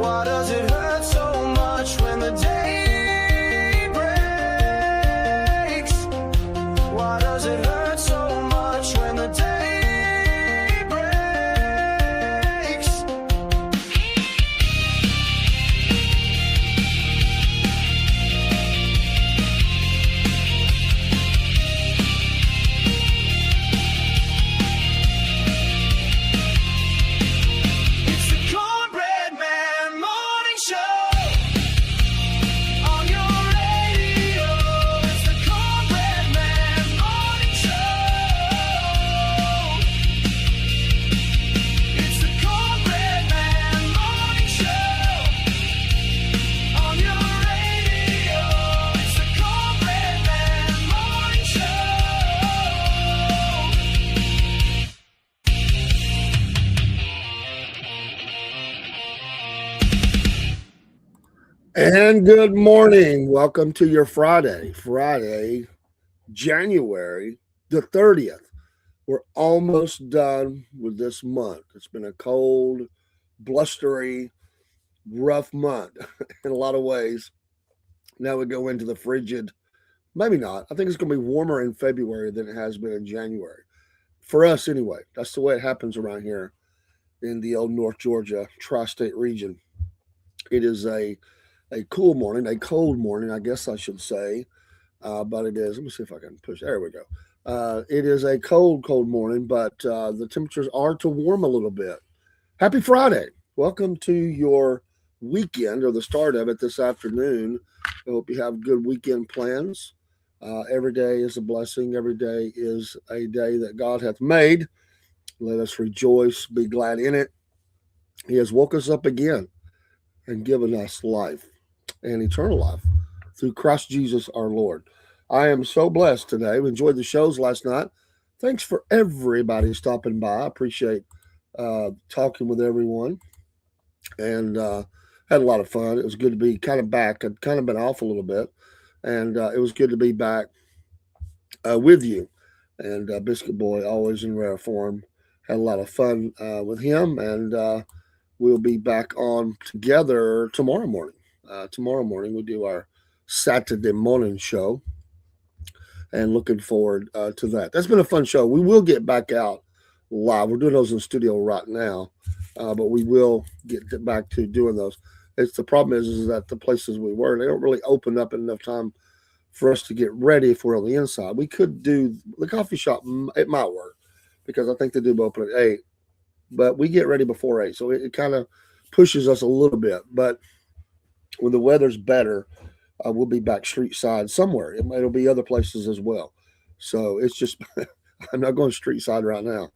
Why does it hurt so much when the day breaks? Why does it hurt so much when the day breaks? It's the Cornbread Man Morning Show on your radio. It's the Cornbread Man Morning Show. It's the Cornbread Man Morning Show on your radio. It's the Cornbread Man Morning Show. And good morning. Welcome to your Friday, January the 30th. We're almost done with this month. It's been a cold, blustery, rough month in a lot of ways. Now we go into the frigid, maybe not. I think it's going to be warmer in February than it has been in January. For us, anyway. That's the way it happens around here in the old North Georgia tri-state region. It is a cool morning, a cold morning, I guess I should say. But it is, let me see if I can push. There we go. It is a cold morning, but the temperatures are to warm a little bit. Happy Friday. Welcome to your weekend, or the start of it this afternoon. I hope you have good weekend plans. Every day is a blessing. Every day is a day that God hath made. Let us rejoice, be glad in it. He has woke us up again and given us life and eternal life through Christ Jesus our Lord. I am so blessed today. We enjoyed the shows last night. Thanks for everybody stopping by. I appreciate talking with everyone, and had a lot of fun. It was good to be kind of back. I'd kind of been off a little bit, and it was good to be back with you. And Biscuit Boy, always in rare form. Had a lot of fun with him, and we'll be back on together tomorrow morning. Tomorrow morning, we do our Saturday morning show, and looking forward to that. That's been a fun show. We will get back out live. We're doing those in the studio right now, but we will get back to doing those. It's the problem is that the places we were, they don't really open up enough time for us to get ready if we're on the inside. We could do the coffee shop. It might work because I think they do open at 8, but we get ready before 8. So it kind of pushes us a little bit, but when the weather's better, we'll be back street side somewhere. It'll be other places as well. So it's just, I'm not going street side right now.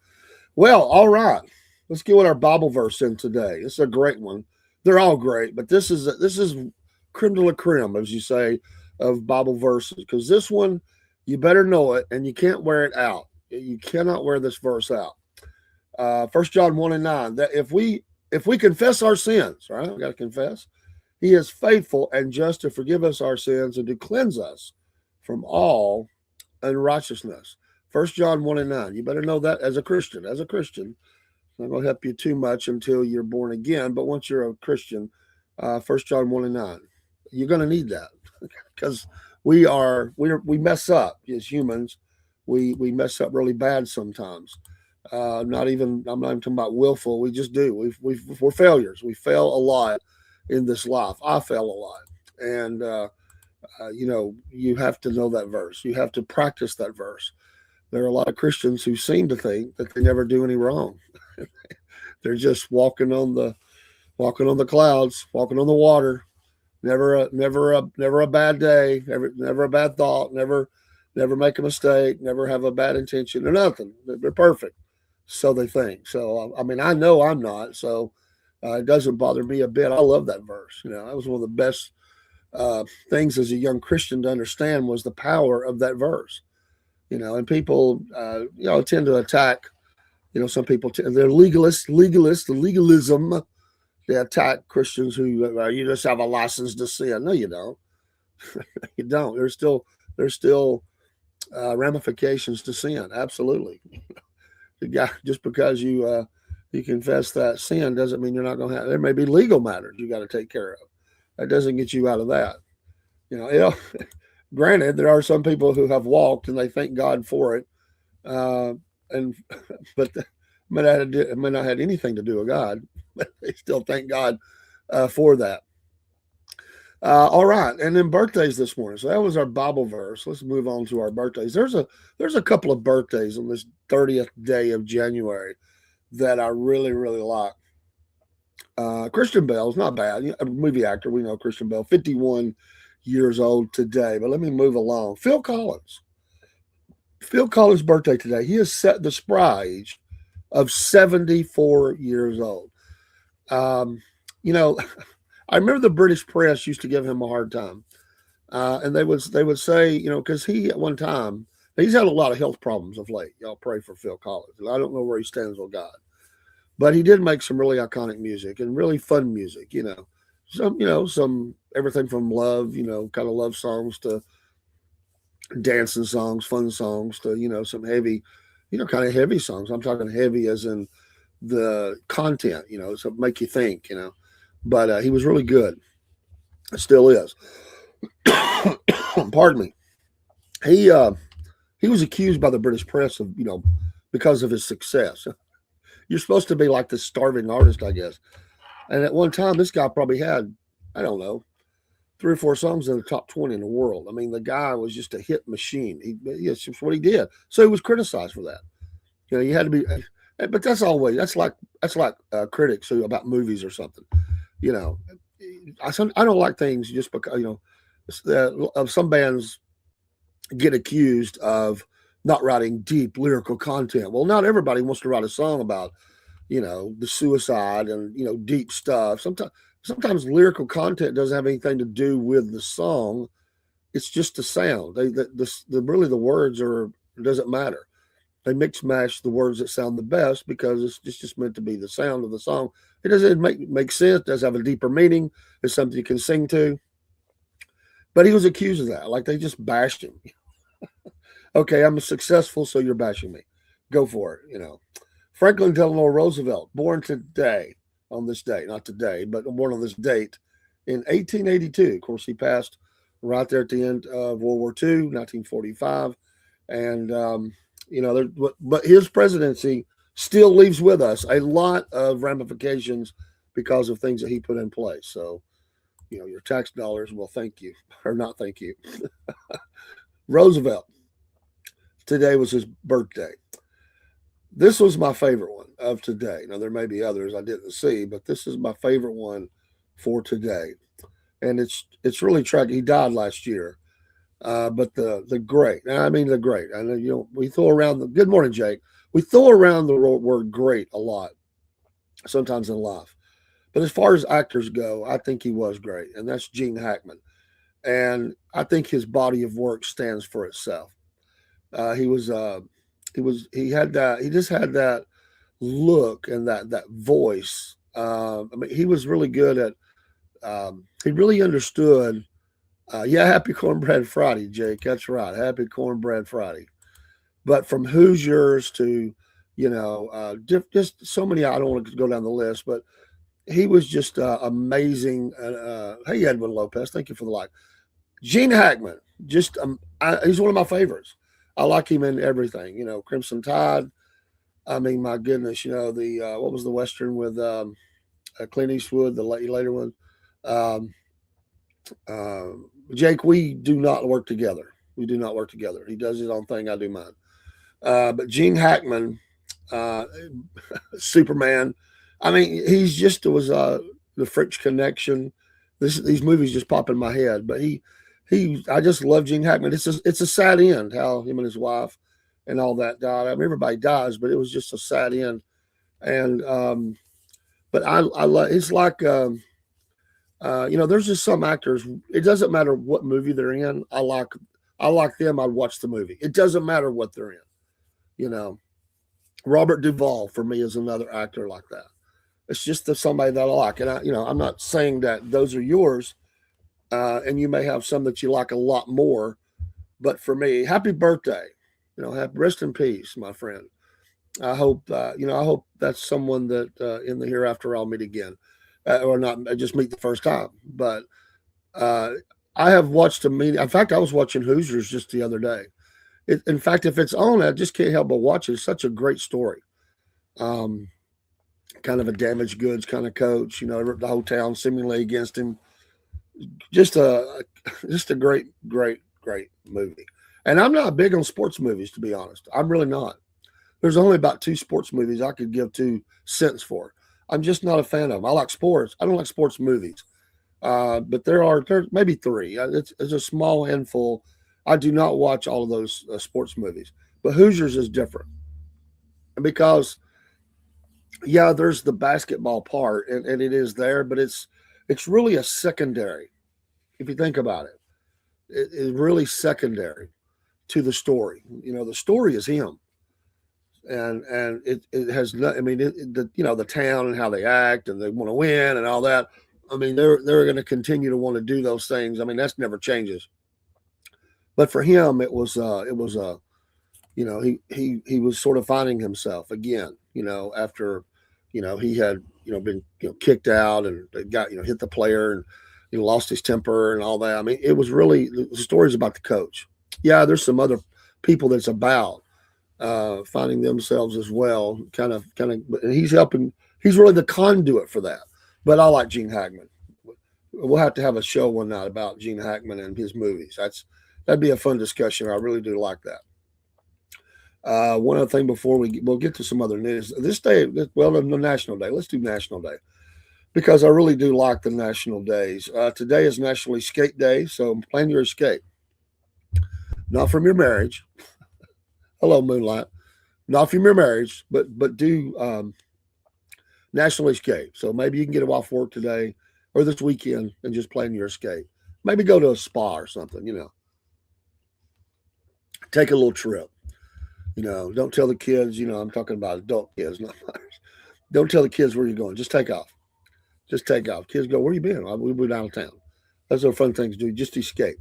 Well, all right. Let's get with our Bible verse in today. It's a great one. They're all great, but this is creme de la creme, as you say, of Bible verses, because this one, you better know it, and you can't wear it out. You cannot wear this verse out. 1 John 1:9, that if we confess our sins, right? We got to confess. He is faithful and just to forgive us our sins and to cleanse us from all unrighteousness. 1 John 1:9. You better know that as a Christian. As a Christian, it's not going to help you too much until you're born again. But once you're a Christian, 1 John 1:9, you're going to need that because we mess up as humans. We mess up really bad sometimes. I'm not even talking about willful. We just do. We're failures. We fail a lot in this life. I fail a lot. And, you have to know that verse. You have to practice that verse. There are a lot of Christians who seem to think that they never do any wrong. They're just walking on the clouds, walking on the water. Never a bad day. Never a bad thought. Never make a mistake. Never have a bad intention or nothing. They're perfect. So they think. So, I mean, I know I'm not. So, it doesn't bother me a bit. I love that verse. That was one of the best things as a young Christian to understand was the power of that verse. And people, tend to attack. Some people they're legalism. They attack Christians who you just have a license to sin. No, you don't. You don't. There's still ramifications to sin. Absolutely. Just because you You confess that sin doesn't mean you're not going to have. There may be legal matters you got to take care of. That doesn't get you out of that. You know. Granted, there are some people who have walked and they thank God for it, uh, and but it may not have anything to do with God, but they still thank God for that. All right, and then birthdays this morning. So that was our Bible verse. Let's move on to our birthdays. There's a couple of birthdays on this 30th day of January that I really really like. Christian Bale's not bad. A movie actor. We know Christian Bale, 51 years old today. But let me move along. Phil Collins. Phil Collins' birthday today. He has set the spry age of 74 years old. Um, you know, I remember the British press used to give him a hard time, and they would say, because he at one time he's had a lot of health problems of late. Y'all pray for Phil Collins. I don't know where he stands with God, but he did make some really iconic music and really fun music. Some everything from love, kind of love songs to dancing songs, fun songs to some heavy, kind of heavy songs. I'm talking heavy as in the content, so make you think, But he was really good. Still is. Pardon me. He uh, he was accused by the British press of because of his success. You're supposed to be like this starving artist, I guess. And at one time, this guy probably had, I don't know, 3 or 4 songs in the top 20 in the world. I mean, the guy was just a hit machine. It's just what he did. So he was criticized for that. You had to be, but that's like critics who about movies or something. You know, I don't like things just because of some bands get accused of not writing deep lyrical content. Well, not everybody wants to write a song about the suicide and deep stuff. Sometimes lyrical content doesn't have anything to do with the song. It's just the sound. Really the words are it doesn't matter. They mix mash the words that sound the best because it's just meant to be the sound of the song. It doesn't make sense. It does have a deeper meaning. It's something you can sing to. But he was accused of that. Like they just bashed him. Okay, I'm successful, so you're bashing me. Go for it. Franklin Delano Roosevelt, born today, on this day, not today, but born on this date in 1882. Of course, he passed right there at the end of World War II, 1945. And, but his presidency still leaves with us a lot of ramifications because of things that he put in place. So, your tax dollars will thank you, or not thank you. Roosevelt, today was his birthday. This was my favorite one of today. Now there may be others I didn't see, but this is my favorite one for today, and it's really tragic. He died last year, but the great, I mean the great. I know we throw around the good morning, Jake. We throw around the word great a lot, sometimes in life. But as far as actors go, I think he was great, and that's Gene Hackman. And I think his body of work stands for itself. He was he had that he just had that look and that voice. I mean, he was really good at. He really understood. Yeah, Happy Cornbread Friday, Jake. That's right, Happy Cornbread Friday. But from Who's Yours to, just so many. I don't want to go down the list, but he was just amazing. Hey, Edwin Lopez, thank you for the like. Gene Hackman, just he's one of my favorites. I like him in everything. Crimson Tide. I mean, my goodness, the what was the western with Clint Eastwood, the later one. Um, uh, Jake, we do not work together. We do not work together. He does his own thing. I do mine. But Gene Hackman, uh, Superman. I mean, he's just was the French Connection. These movies just pop in my head. But I just love Gene Hackman. It's a sad end how him and his wife and all that died. I mean, everybody dies, but it was just a sad end. And but I love. It's like there's just some actors. It doesn't matter what movie they're in. I like them. I'd watch the movie. It doesn't matter what they're in. You know, Robert Duvall for me is another actor like that. It's just somebody that I like, and I'm not saying that those are yours, and you may have some that you like a lot more. But for me, happy birthday. Rest in peace, my friend. I hope that's someone that in the hereafter I'll meet again, or not just meet the first time. But uh, I have watched a meeting. In fact, I was watching Hoosiers just the other day. In fact, if it's on, I just can't help but watch it. It's such a great story. Um, Kind of a damaged goods kind of coach. The whole town seemingly against him. Just a just a great movie. And I'm not big on sports movies, to be honest. I'm really not. There's only about two sports movies I could give 2 cents for. I'm just not a fan of them. I like sports. I don't like sports movies. But there's maybe three. It's a small handful. I do not watch all of those sports movies. But Hoosiers is different because yeah, there's the basketball part, and it is there, but it's really a secondary. If you think about it, it's really secondary to the story. The story is him, and it has not. I mean, the town and how they act and they want to win and all that. I mean, they're going to continue to want to do those things. I mean, that's never changes. But for him, it was he was sort of finding himself again. After he had been kicked out and got hit the player and lost his temper and all that. I mean, it was really the story's about the coach. Yeah, there's some other people that's about finding themselves as well. And he's helping. He's really the conduit for that. But I like Gene Hackman. We'll have to have a show one night about Gene Hackman and his movies. That'd be a fun discussion. I really do like that. One other thing before we'll get to some other news. This day, well, the National Day. Let's do National Day because I really do like the national days. Today is National Escape Day, so plan your escape. Not from your marriage. Hello, Moonlight. Not from your marriage, but do National Escape. So maybe you can get off work today or this weekend and just plan your escape. Maybe go to a spa or something. Take a little trip. Don't tell the kids. I'm talking about adult kids, not minors. Don't tell the kids where you're going. Just take off. Just take off. Kids go, where you been? We've been out of town. Those are fun things to do. Just escape.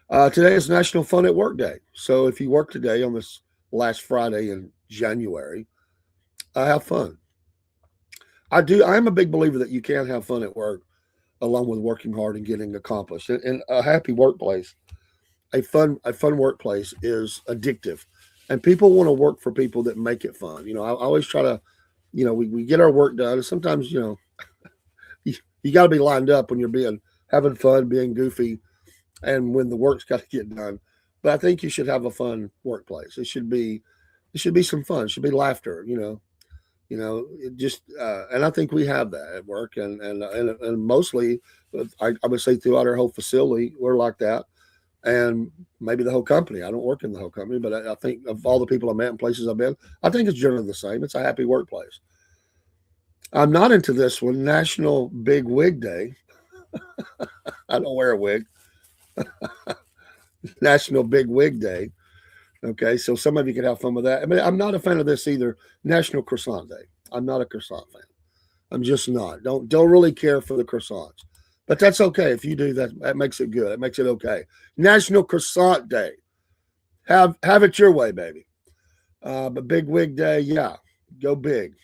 Today is National Fun at Work Day. So if you work today on this last Friday in January, have fun. I do. I am a big believer that you can have fun at work along with working hard and getting accomplished. And a happy workplace, a fun workplace is addictive. And people want to work for people that make it fun. I always try to, we get our work done. And sometimes, you got to be lined up when you're having fun, being goofy, and when the work's got to get done. But I think you should have a fun workplace. It should be some fun. It should be laughter. It just and I think we have that at work, and mostly, I would say throughout our whole facility, we're like that, and maybe the whole company. I don't work in the whole company, but I think of all the people I met and places I've been, I think it's generally the same. It's a happy workplace. I'm not into this one, National Big Wig Day. I don't wear a wig. National Big Wig Day. Okay, so some of you can have fun with that. I mean, I'm not a fan of this either. National Croissant Day. I'm not a croissant fan. I'm just not. Don't really care for the croissants, but that's okay if you do that. That makes it good. It makes it okay. National Croissant Day. Have it your way, baby. But Big Wig Day, yeah, go big.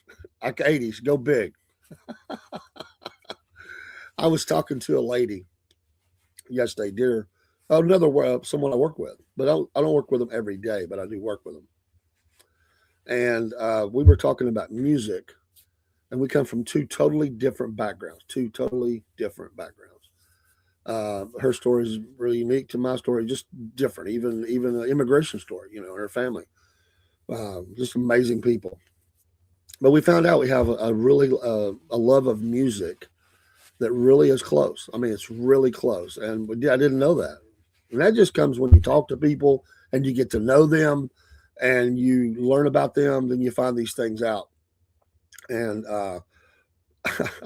Like 80s, go big. I was talking to a lady yesterday, dear. Someone I work with, but I don't work with them every day, but I do work with them. And we were talking about music, and we come from two totally different backgrounds. Two totally different backgrounds. Her story is really unique to my story, just different. Even the immigration story, her family, just amazing people. But we found out we have a really a love of music that really is close. I mean, it's really close, and I didn't know that. And that just comes when you talk to people and you get to know them and you learn about them. Then you find these things out, and I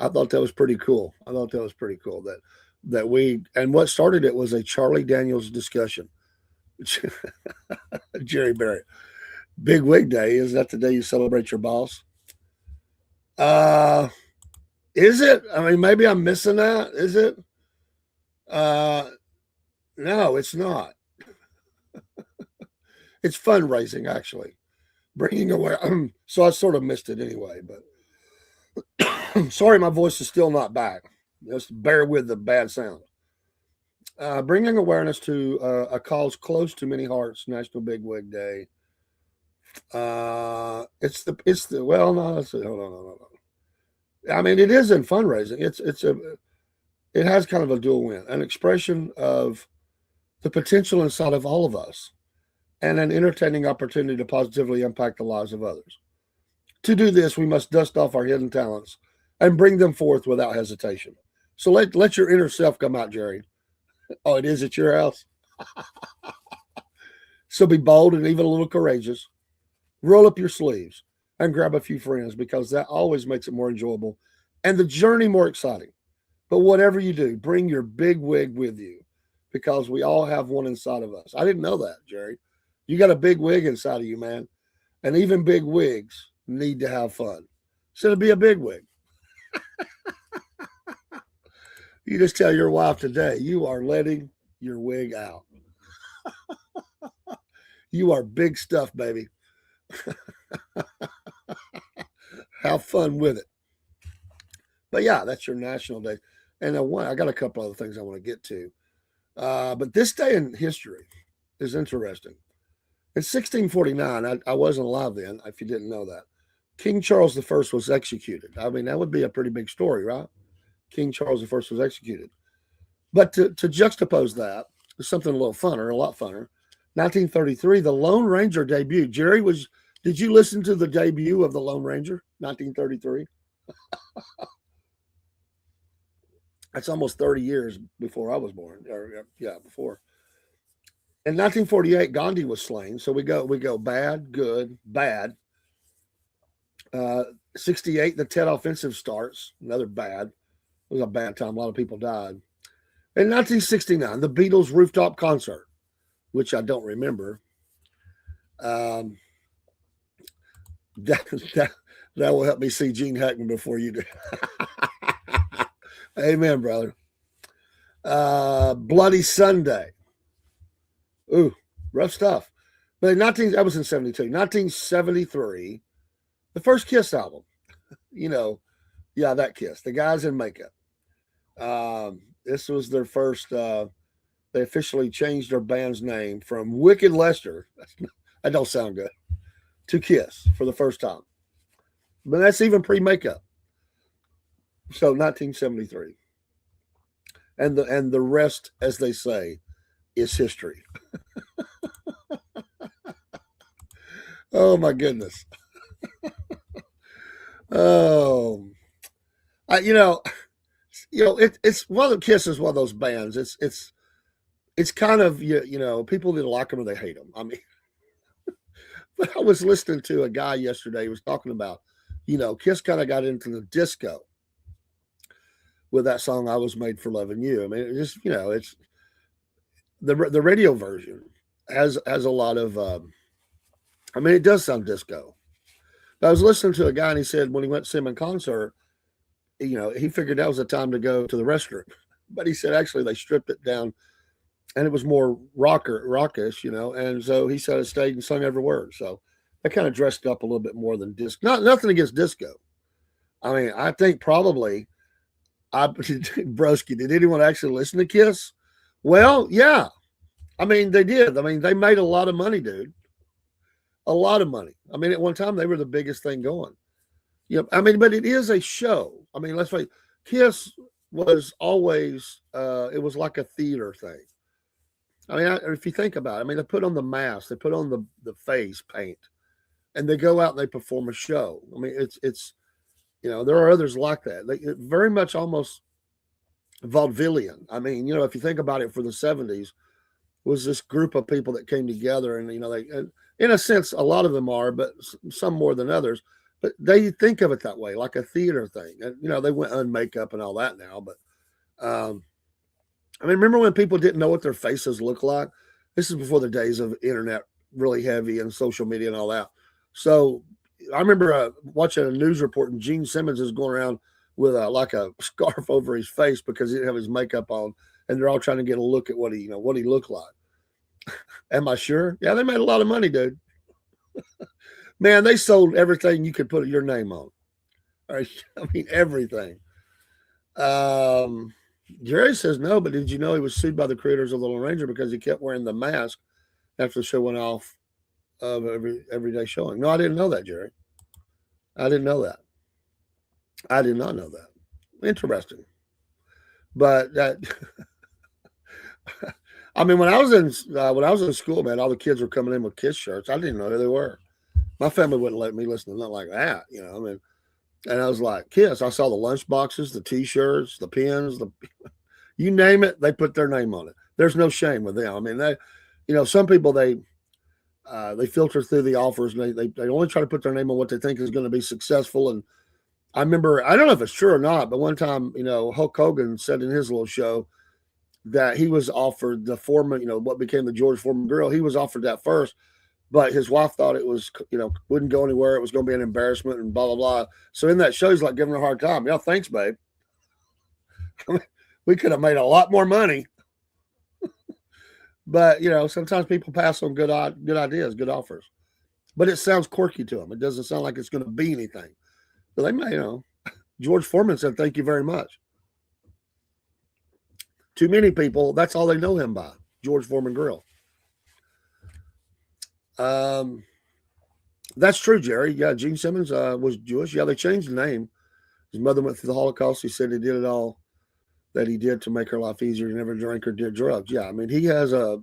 thought that was pretty cool. I thought that was pretty cool that we and what started it was a Charlie Daniels discussion. Jerry Barrett. Big Wig Day, is that the day you celebrate your boss? Uh is it? I mean, maybe I'm missing that. Is it? Uh no, it's not. It's fundraising actually. bringing aware. So I sort of missed it anyway, but sorry, my voice is still not back. Just bear with the bad sound. Bringing awareness to a cause close to many hearts, National Bigwig Day. It's the well, no, let's see, hold on, hold on, hold on. I mean, it is in fundraising. It has kind of a dual win, an expression of the potential inside of all of us, and an entertaining opportunity to positively impact the lives of others. To do this, we must dust off our hidden talents and bring them forth without hesitation. So let your inner self come out, Jerry. Oh, it is at your house. So be bold and even a little courageous. Roll up your sleeves and grab a few friends because that always makes it more enjoyable and the journey more exciting. But whatever you do, bring your big wig with you because we all have one inside of us. I didn't know that, Jerry. You got a big wig inside of you, man. And even big wigs need to have fun. So to be a big wig. You just tell your wife today, you are letting your wig out. You are big stuff, baby. Have fun with it. But yeah, that's your national day. And I got a couple other things I want to get to. But this day in history is interesting. In 1649, I wasn't alive then, if you didn't know that. King Charles I was executed. I mean, that would be a pretty big story, right? King Charles I was executed. But to juxtapose that, something a little funner, a lot funner. 1933, the Lone Ranger debuted. Jerry, did you listen to the debut of the Lone Ranger, 1933? That's almost 30 years before I was born. Or yeah, before. In 1948, Gandhi was slain. So we go bad, good, bad. 68, the Tet Offensive starts. Another bad. It was a bad time. A lot of people died. In 1969, the Beatles rooftop concert, which I don't remember. Um, that, that, that will help me see Gene Hackman before you do. Amen, brother. Bloody Sunday. Ooh, rough stuff. But that was in 72. 1973, the first Kiss album. Yeah, that Kiss. The guys in makeup. This was their first. They officially changed their band's name from Wicked Lester. That don't sound good. To Kiss for the first time. But that's even pre-makeup. So 1973. And the rest, as they say, is history. Oh my goodness. Oh, you know, it's one of the Kiss is one of those bands. It's kind of people either like them or they hate them. I mean, but I was listening to a guy yesterday who was talking about, Kiss kind of got into the disco with that song "I Was Made for Loving You." I mean, it just it's the radio version has a lot of. I mean, it does sound disco. But I was listening to a guy and he said when he went to see him in concert, he figured that was the time to go to the restroom. But he said actually they stripped it down and it was more rockish, and so he said it stayed and sung every word. So they kind of dressed up a little bit more than disco. Nothing against disco. I mean, I think probably Broski, did anyone actually listen to Kiss? Well, yeah. I mean, they did. I mean, they made a lot of money, dude. A lot of money. I mean, at one time they were the biggest thing going. I mean, but it is a show. I mean, let's face Kiss was always it was like a theater thing. I mean, if you think about it, I mean, they put on the mask, they put on the face paint, and they go out and they perform a show. I mean, it's there are others like that. They very much almost vaudevillian. I mean, if you think about it, for the 70s was this group of people that came together, and they, in a sense, a lot of them are, but some more than others. But they think of it that way, like a theater thing. And they went on makeup and all that now, but I mean, remember when people didn't know what their faces looked like? This is before the days of internet really heavy and social media and all that. So I remember watching a news report, and Gene Simmons is going around with like a scarf over his face because he didn't have his makeup on, and they're all trying to get a look at what he looked like. Am I sure? Yeah, they made a lot of money, dude. Man, they sold everything you could put your name on. I mean, everything. Um, Jerry says no, but did you know he was sued by the creators of the Lone Ranger because he kept wearing the mask after the show went off of everyday showing? No, I didn't know that, Jerry. I didn't know that. I did not know that. Interesting. But that, I mean, when I was in school, man, all the kids were coming in with Kiss shirts. I didn't know who they were. My family wouldn't let me listen to nothing like that. I mean, and I was like, Kiss. I saw the lunch boxes, the T-shirts, the pins, you name it, they put their name on it. There's no shame with them. I mean, some people they filter through the offers and they only try to put their name on what they think is going to be successful. And I remember, I don't know if it's true or not, but one time, Hulk Hogan said in his little show that he was offered the Foreman, what became the George Foreman grill. He was offered that first, but his wife thought it was, wouldn't go anywhere. It was going to be an embarrassment and blah, blah, blah. So in that show, he's like giving her a hard time. Yeah, thanks, babe. I mean, we could have made a lot more money. But, sometimes people pass on good ideas, good offers. But it sounds quirky to them. It doesn't sound like it's going to be anything. But they may, George Foreman said, thank you very much. Too many people, that's all they know him by, George Foreman Grill. That's true, Jerry. Yeah, Gene Simmons was Jewish. Yeah, they changed the name. His mother went through the Holocaust. He said he did it all that he did to make her life easier. He never drank or did drugs. Yeah, I mean, he has a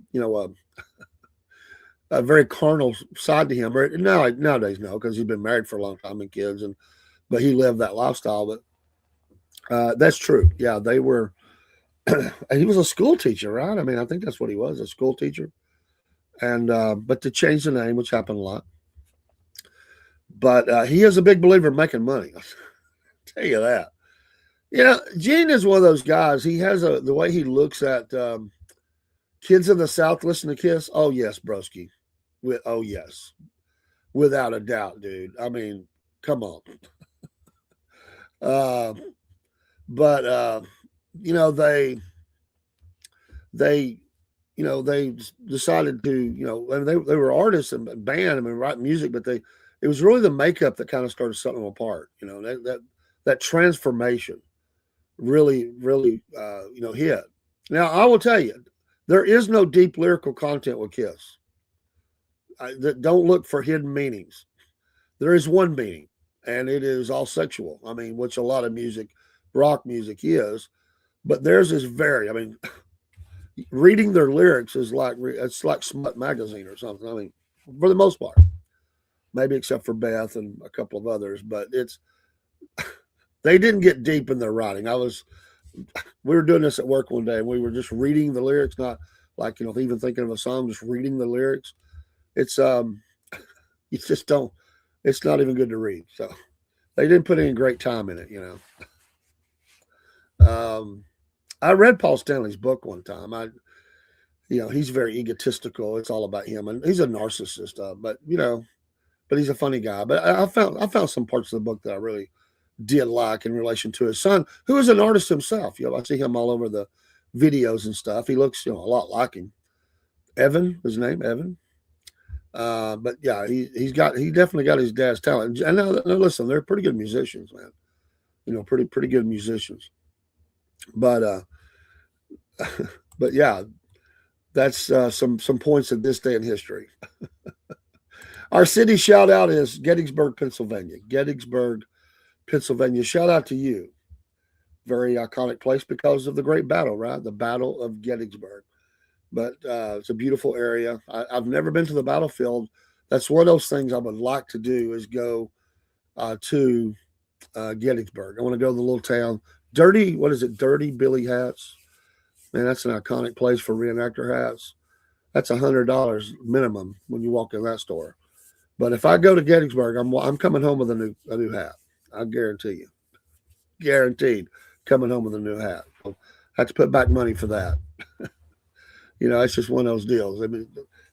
very carnal side to him. Nowadays, no, because he's been married for a long time and kids, but he lived that lifestyle. But that's true. Yeah, they were. He was a school teacher, right? I mean, I think that's what he was, a school teacher. And but to change the name, which happened a lot. But he is a big believer in making money. I'll tell you that. Gene is one of those guys. He has the way he looks at kids in the South listen to Kiss. Oh yes, broski. Oh yes, without a doubt, dude. I mean, come on. But they they decided to I mean, they were artists and band. I mean, writing music, but it was really the makeup that kind of started setting them apart. That transformation really hit. Now I will tell you, there is no deep lyrical content with Kiss. Don't look for hidden meanings. There is one meaning, and it is all sexual. I mean, which a lot of music, rock music is, but theirs is very. I mean, reading their lyrics is it's like Smut magazine or something. I mean, for the most part, maybe except for Beth and a couple of others, but they didn't get deep in their writing. We were doing this at work one day, and we were just reading the lyrics, not like even thinking of a song, just reading the lyrics. It's you just don't. It's not even good to read. So they didn't put any great time in it. I read Paul Stanley's book one time. He's very egotistical. It's all about him, and he's a narcissist. But he's a funny guy. But I found some parts of the book that I really did like in relation to his son, who is an artist himself. I see him all over the videos and stuff. He looks, a lot like him. Evan, his name, Evan. But yeah, he definitely got his dad's talent. And now listen, they're pretty good musicians, man. Pretty good musicians. But but yeah, that's some points at this day in history. Our city shout out is Gettysburg, Pennsylvania. Gettysburg, Pennsylvania. Shout out to you. Very iconic place because of the great battle, right? The Battle of Gettysburg. But it's a beautiful area. I've never been to the battlefield. That's one of those things I would like to do is go to Gettysburg. I want to go to the little town. Dirty Billy hats. Man, that's an iconic place for reenactor hats. That's $100 minimum when you walk in that store. But if I go to Gettysburg, I'm coming home with a new hat. I guarantee you. Guaranteed coming home with a new hat. I have to put back money for that. It's just one of those deals. I mean,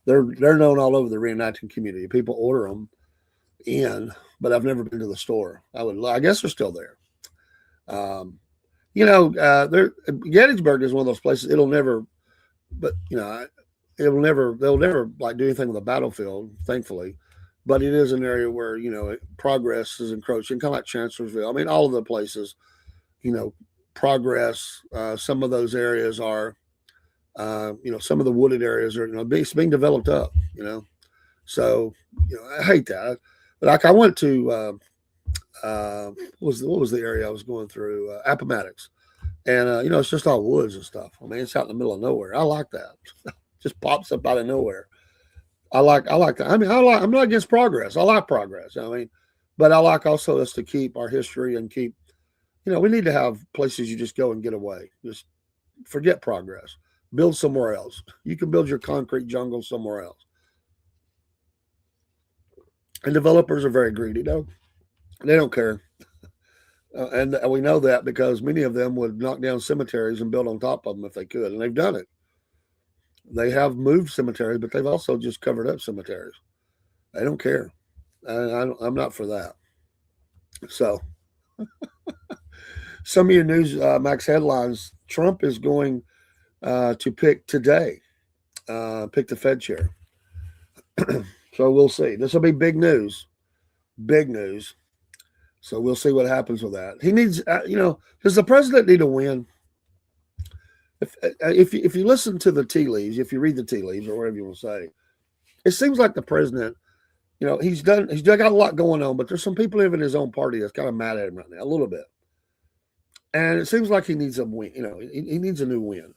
they're known all over the reenacting community. People order them in, but I've never been to the store. I guess they're still there. Gettysburg is one of those places. They'll never like do anything with a battlefield, thankfully. but it is an area where progress is encroaching, kind of like Chancellorsville. I mean, all of the places, you know, progress. Some of those areas are, some of the wooded areas are, it's being developed up. So I hate that. But like I went to what was the area I was going through? Appomattox, and it's just all woods and stuff. I mean, it's out in the middle of nowhere. I like that. Just pops up out of nowhere. I like that. I mean, I'm not against progress. I like progress. I mean, but I like also us to keep our history and keep. We need to have places you just go and get away. Just forget progress. Build somewhere else. You can build your concrete jungle somewhere else. And developers are very greedy, though. They don't care. And we know that because many of them would knock down cemeteries and build on top of them if they could. And they've done it. They have moved cemeteries, but they've also just covered up cemeteries. They don't care. I'm not for that. So, some of your news, Max headlines: Trump is going to pick today, pick the Fed chair. So we'll see. This will be big news. Big news. So we'll see what happens with that. He needs, does the president need a win? If you listen to the tea leaves, if you read the tea leaves or whatever you want to say, it seems like the president, he's got a lot going on, but there's some people even in his own party that's kind of mad at him right now, a little bit. And it seems like he needs a win. He needs a new win.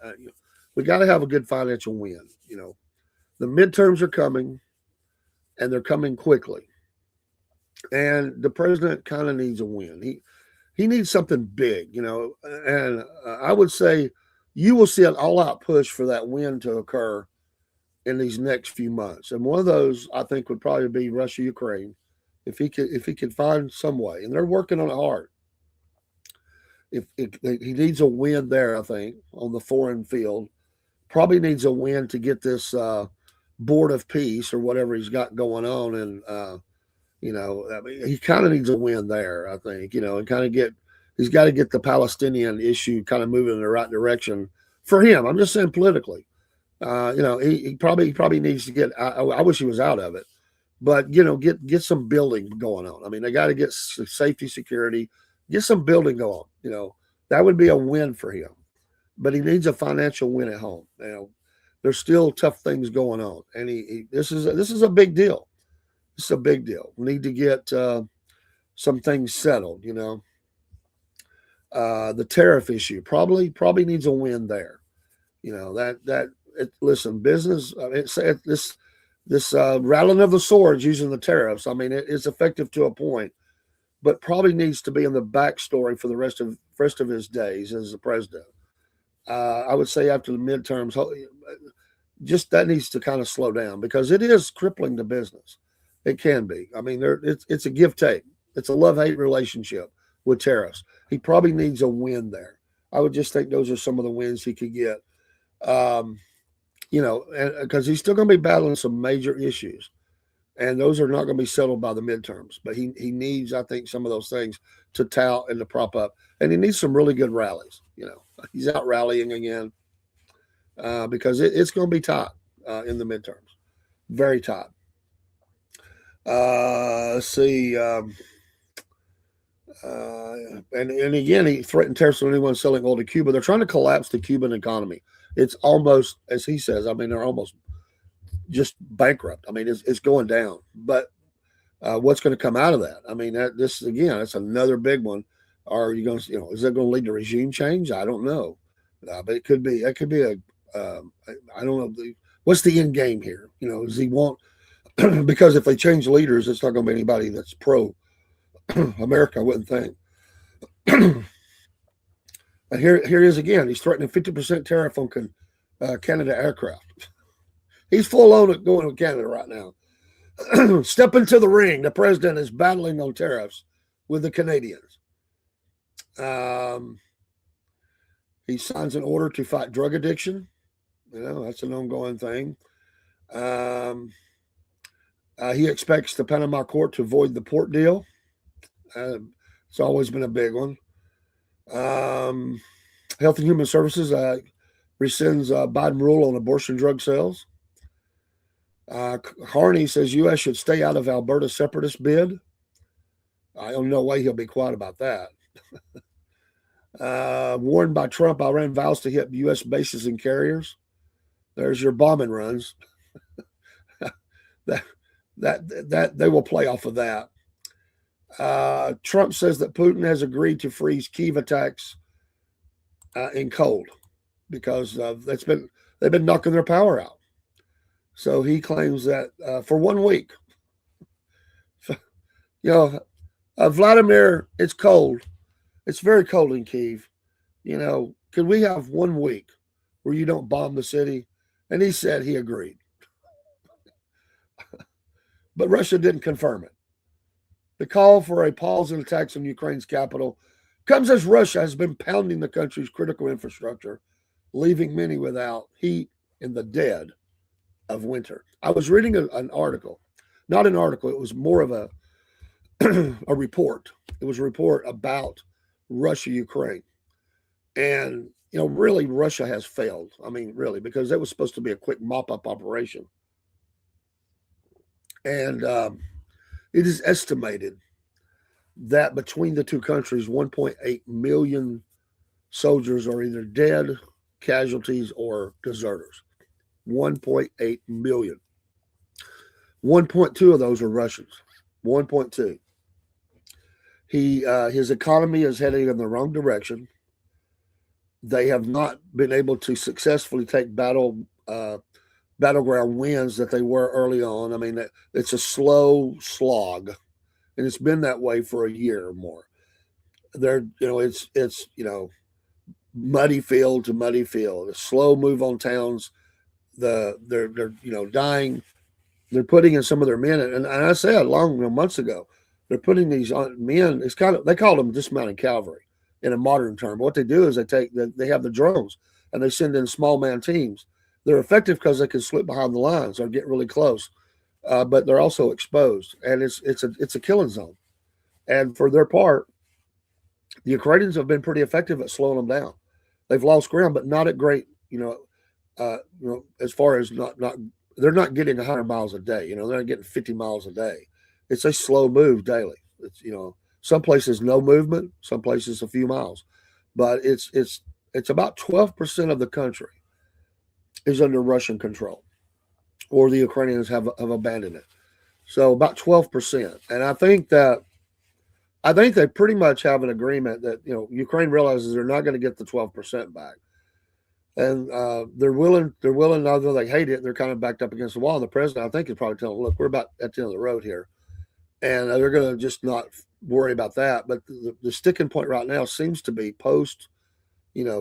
We got to have a good financial win. The midterms are coming, and they're coming quickly. And the president kind of needs a win. He needs something big, And I would say you will see an all-out push for that win to occur in these next few months. And one of those, I think, would probably be Russia Ukraine, if he could find some way. And they're working on it hard. If he needs a win there, I think, on the foreign field, probably needs a win to get this board of peace or whatever he's got going on, and I mean, he kind of needs a win there, I think, and he's got to get the Palestinian issue kind of moving in the right direction for him. I'm just saying politically, he probably needs to get. I wish he was out of it, but get some building going on. I mean, they got to get safety, security, get some building going. That would be a win for him, but he needs a financial win at home. There's still tough things going on, and this is a big deal. It's a big deal. We need to get some things settled. The tariff issue probably needs a win there. Listen, business. This rattling of the swords using the tariffs. I mean, it's effective to a point, but probably needs to be in the backstory for the rest of his days as the president. I would say after the midterms, just that needs to kind of slow down because it is crippling the business. It can be. I mean, it's a give take. It's a love-hate relationship with tariffs. He probably needs a win there. I would just think those are some of the wins he could get. Because he's still going to be battling some major issues, and those are not going to be settled by the midterms. But he needs, I think, some of those things to tout and to prop up, and he needs some really good rallies. He's out rallying again because it's going to be tight in the midterms, very tight. Let's see. And again, he threatened tariffs on anyone selling oil to Cuba. They're trying to collapse the Cuban economy. It's almost, as he says, I mean, they're almost just bankrupt. I mean, it's going down. But what's going to come out of that? I mean, that's another big one. Are you going to, is that going to lead to regime change? I don't know. But it could be. That could be I don't know. What's the end game here? Does he want? Because if they change leaders, it's not going to be anybody that's pro America, I wouldn't think. And here he is again. He's threatening 50% tariff on Canada aircraft. He's full on it going to Canada right now. Step into the ring. The president is battling on tariffs with the Canadians. He signs an order to fight drug addiction. That's an ongoing thing. He expects the Panama court to void the port deal. It's always been a big one. Health and Human Services rescinds Biden rule on abortion drug sales. Harney says U.S. should stay out of Alberta separatist bid. I don't know why he'll be quiet about that. Warned by Trump, Iran vows to hit U.S. bases and carriers. There's your bombing runs. that that they will play off of that. Trump says that Putin has agreed to freeze Kyiv attacks in cold because they've been knocking their power out. So he claims that for 1 week, Vladimir, it's cold. It's very cold in Kyiv. Could we have 1 week where you don't bomb the city? And he said he agreed. But Russia didn't confirm it. The call for a pause in attacks on Ukraine's capital comes as Russia has been pounding the country's critical infrastructure, leaving many without heat in the dead of winter. I was reading an article, not an article, it was more of a a report. It was a report about Russia, Ukraine. And, really Russia has failed. I mean, really, because it was supposed to be a quick mop-up operation. And it is estimated that between the two countries, 1.8 million soldiers are either dead, casualties, or deserters. 1.8 million. 1.2 of those are Russians. 1.2. His economy is heading in the wrong direction. They have not been able to successfully take battleground wins that they were early on. I mean, it's a slow slog, and it's been that way for a year or more. It's muddy field to muddy field, a slow move on towns. They're dying. They're putting in some of their men, and I said months ago, they're putting these men. It's they call them dismounted cavalry in a modern term. What they do is they have the drones and they send in small man teams. They're effective because they can slip behind the lines or get really close, but they're also exposed, and it's a killing zone. And for their part, the Ukrainians have been pretty effective at slowing them down. They've lost ground, but not at great, as far as not they're not getting 100 miles a day. They're not getting 50 miles a day. It's a slow move daily. It's some places no movement, some places a few miles, but it's about 12% of the country is under Russian control, or the Ukrainians have abandoned it. So about 12%, and I think they pretty much have an agreement that Ukraine realizes they're not going to get the 12% back, and they're willing. Although they hate it, they're kind of backed up against the wall. And the president, I think, is probably telling them, "Look, we're about at the end of the road here," and they're going to just not worry about that. But the sticking point right now seems to be post,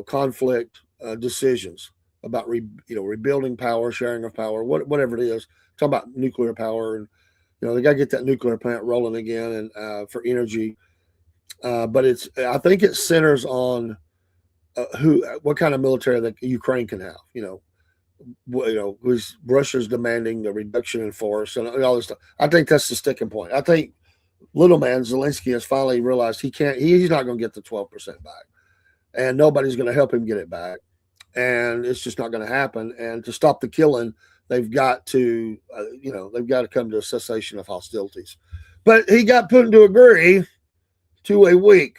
conflict decisions about rebuilding power, sharing of power, whatever it is. Talking about nuclear power, and they got to get that nuclear plant rolling again, and for energy. But I think it centers on what kind of military that Ukraine can have. Russia's demanding the reduction in force and all this stuff. I think that's the sticking point. I think little man Zelensky has finally realized he's not going to get the 12% back, and nobody's going to help him get it back, and it's just not going to happen. And to stop the killing, they've got to come to a cessation of hostilities. But he got Putin to agree to a week.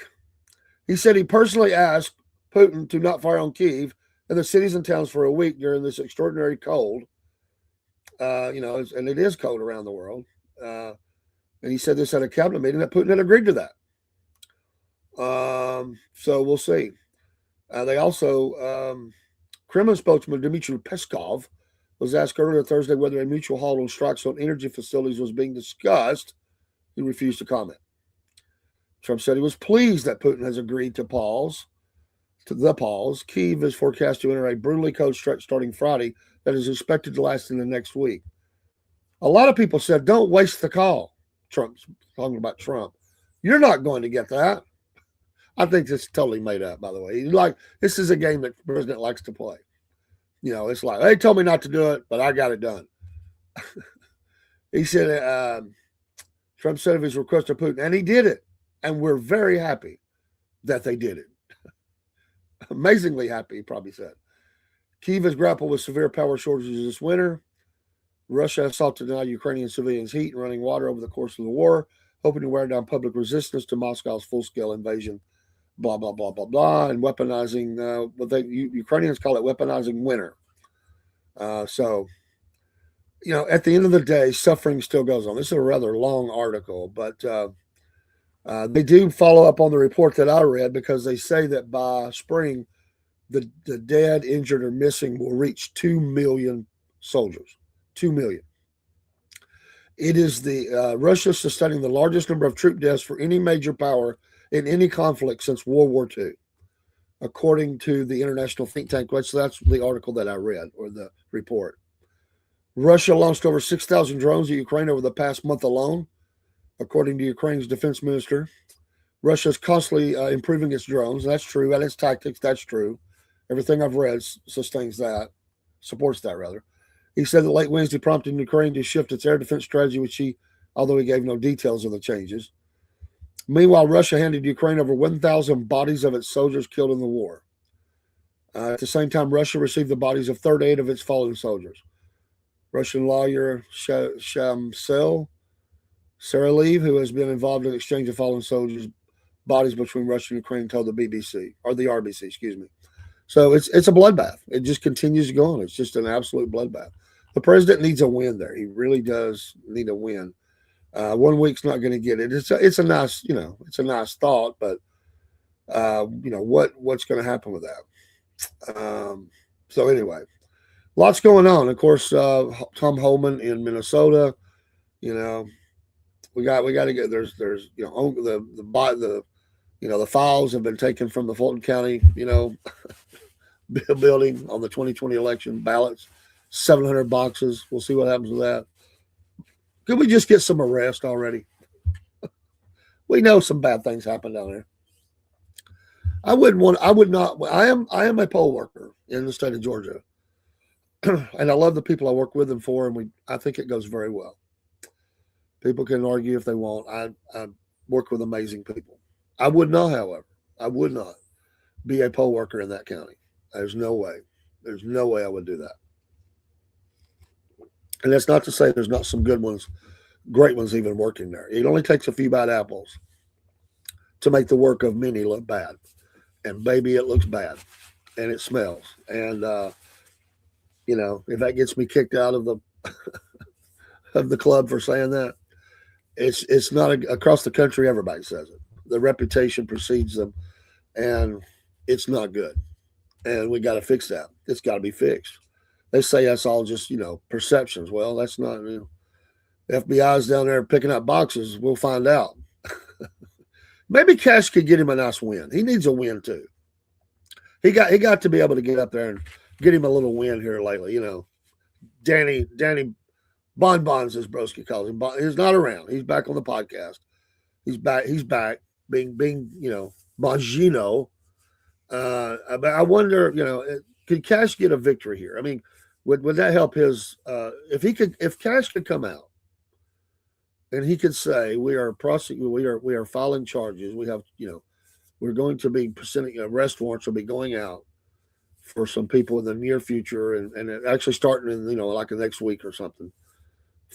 He said he personally asked Putin to not fire on Kyiv and the cities and towns for a week during this extraordinary cold. And it is cold around the world. And he said this at a cabinet meeting that Putin had agreed to that. So we'll see. They also, Kremlin spokesman Dmitry Peskov was asked earlier Thursday whether a mutual halt on strikes on energy facilities was being discussed. He refused to comment. Trump said he was pleased that Putin has agreed to pause. Kyiv is forecast to enter a brutally cold stretch starting Friday that is expected to last in the next week. A lot of people said, don't waste the call. Trump's talking about Trump. You're not going to get that. I think it's totally made up, by the way. This is a game that the president likes to play. It's like, they told me not to do it, but I got it done. He said, Trump said of his request to Putin, and he did it. And we're very happy that they did it. Amazingly happy, he probably said. Kyiv has grappled with severe power shortages this winter. Russia has sought to deny Ukrainian civilians heat and running water over the course of the war, hoping to wear down public resistance to Moscow's full-scale invasion. Blah blah blah blah blah, and weaponizing Ukrainians call it weaponizing winter. So at the end of the day, suffering still goes on. This is a rather long article, but they do follow up on the report that I read because they say that by spring, the dead, injured, or missing will reach 2 million soldiers. 2 million. It is the Russia sustaining the largest number of troop deaths for any major power in any conflict since World War II, according to the international think tank. So that's the article that I read, or the report. Russia launched over 6,000 drones at Ukraine over the past month alone, according to Ukraine's defense minister. Russia is constantly improving its drones. That's true. And its tactics, that's true. Everything I've read supports that rather. He said that late Wednesday prompted Ukraine to shift its air defense strategy, although he gave no details of the changes. Meanwhile, Russia handed Ukraine over 1,000 bodies of its soldiers killed in the war. At the same time, Russia received the bodies of 38 of its fallen soldiers. Russian lawyer Shamsel Saralev, who has been involved in the exchange of fallen soldiers' bodies between Russia and Ukraine, told the BBC, or the RBC, excuse me. So it's a bloodbath. It just continues to go on. It's just an absolute bloodbath. The president needs a win there. He really does need a win. 1 week's not going to get it. It's a nice, it's a nice thought, but what's going to happen with that? So anyway, lots going on. Of course, Tom Holman in Minnesota. We got to get the files have been taken from the Fulton County building on the 2020 election ballots. 700 boxes. We'll see what happens with that. Could we just get some arrest already? We know some bad things happen down there. I am a poll worker in the state of Georgia. And I love the people I work with and for, and I think it goes very well. People can argue if they want. I work with amazing people. I would not, however, be a poll worker in that county. There's no way. There's no way I would do that. And that's not to say there's not some good ones, great ones even working there. It only takes a few bad apples to make the work of many look bad. And baby, it looks bad. And it smells. And, if that gets me kicked out of the of the club for saying that, it's not across the country. Everybody says it. The reputation precedes them, and it's not good. And we got to fix that. It's got to be fixed. They say that's all just perceptions. Well, that's not. FBI's down there picking up boxes. We'll find out. Maybe Cash could get him a nice win. He needs a win too. He got to be able to get up there and get him a little win here lately. Danny Bonbons, as Broski calls him. He's not around. He's back on the podcast. He's back being Bongino. But I wonder, could Cash get a victory here? I mean, would that help his? If Cash could come out and he could say, we are filing charges. We have, we're going to be presenting arrest warrants will be going out for some people in the near future, and actually starting in like the next week or something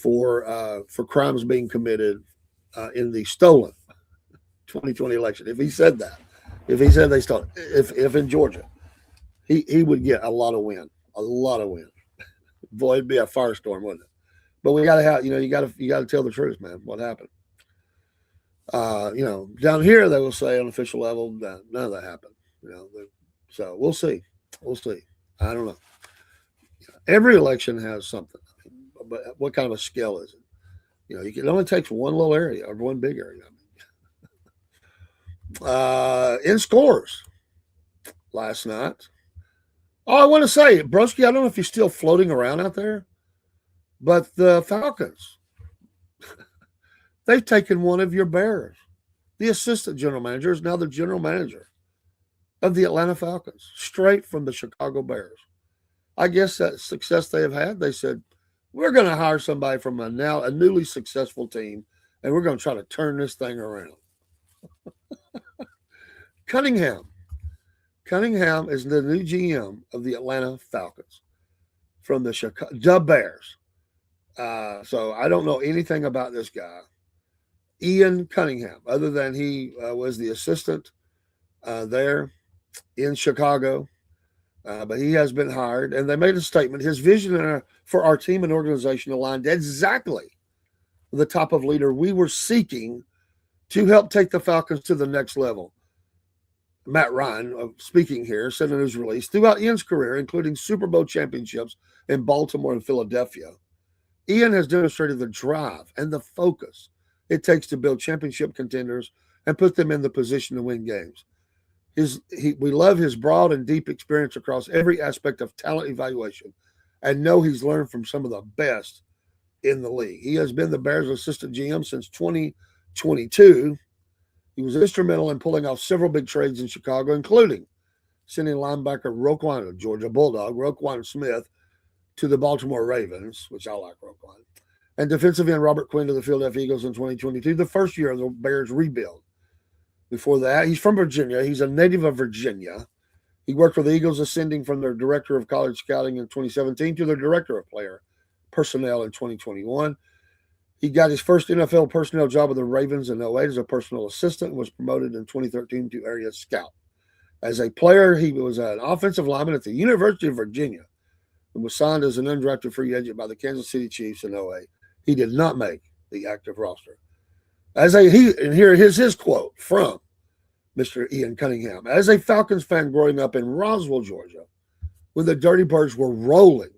for crimes being committed in the stolen 2020 election. If he said that, if he said they stole, if in Georgia, he would get a lot of win. Boy, it'd be a firestorm, wouldn't it? But we got to have, you got to tell the truth, man. What happened? Down here they will say on official level that none of that happened. So we'll see. I don't know. Every election has something, but what kind of a scale is it? It only takes one little area or one big area. In scores last night. Oh, I want to say, Broski, I don't know if you're still floating around out there, but the Falcons, they've taken one of your Bears. The assistant general manager is now the general manager of the Atlanta Falcons, straight from the Chicago Bears. I guess that success they have had, they said, we're going to hire somebody from a newly successful team, and we're going to try to turn this thing around. Cunningham is the new GM of the Atlanta Falcons from the Bears. So I don't know anything about this guy, Ian Cunningham, other than he was the assistant there in Chicago. But he has been hired, and they made a statement. His vision for our team and organization aligned exactly with the type of leader we were seeking to help take the Falcons to the next level. Matt Ryan, speaking here, said in his release, throughout Ian's career, including Super Bowl championships in Baltimore and Philadelphia, Ian has demonstrated the drive and the focus it takes to build championship contenders and put them in the position to win games. We love his broad and deep experience across every aspect of talent evaluation and know he's learned from some of the best in the league. He has been the Bears' assistant GM since 2022. He was instrumental in pulling off several big trades in Chicago, including sending linebacker Roquan, Georgia Bulldog, Roquan Smith, to the Baltimore Ravens, which I like Roquan, and defensive end Robert Quinn to the Philadelphia Eagles in 2022, the first year of the Bears' rebuild. Before that, he's from Virginia. He's a native of Virginia. He worked for the Eagles, ascending from their director of college scouting in 2017 to their director of player personnel in 2021. He got his first NFL personnel job with the Ravens in 2008 as a personal assistant and was promoted in 2013 to area scout. As a player, he was an offensive lineman at the University of Virginia and was signed as an undrafted free agent by the Kansas City Chiefs in 2008. He did not make the active roster. And here is his quote from Mr. Ian Cunningham. As a Falcons fan growing up in Roswell, Georgia, when the Dirty Birds were rolling,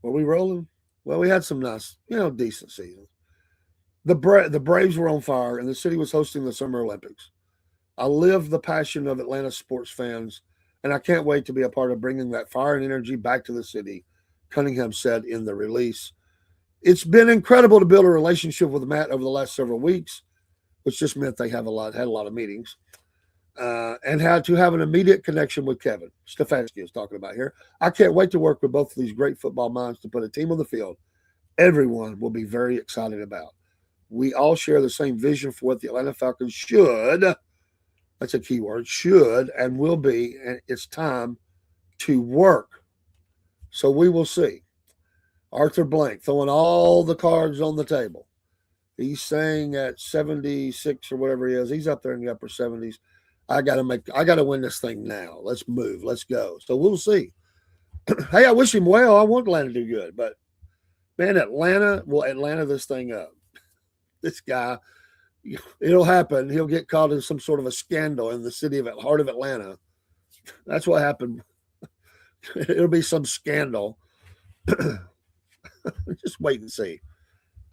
were we rolling? Well, we had some nice, decent seasons. The Braves were on fire, and the city was hosting the Summer Olympics. I live the passion of Atlanta sports fans, and I can't wait to be a part of bringing that fire and energy back to the city, Cunningham said in the release. It's been incredible to build a relationship with Matt over the last several weeks, which just meant they had a lot of meetings, and had to have an immediate connection with Kevin Stefanski is talking about here. I can't wait to work with both of these great football minds to put a team on the field everyone will be very excited about. We all share the same vision for what the Atlanta Falcons should, that's a key word, should and will be, and it's time to work. So we will see. Arthur Blank throwing all the cards on the table. He's saying at 76 or whatever he is, he's up there in the upper 70s. I gotta win this thing now. Let's move. Let's go. So we'll see. Hey, I wish him well. I want Atlanta to do good, but man, Atlanta will Atlanta this thing up. This guy, it'll happen. He'll get caught in some sort of a scandal in the heart of Atlanta. That's what happened. It'll be some scandal. Just wait and see.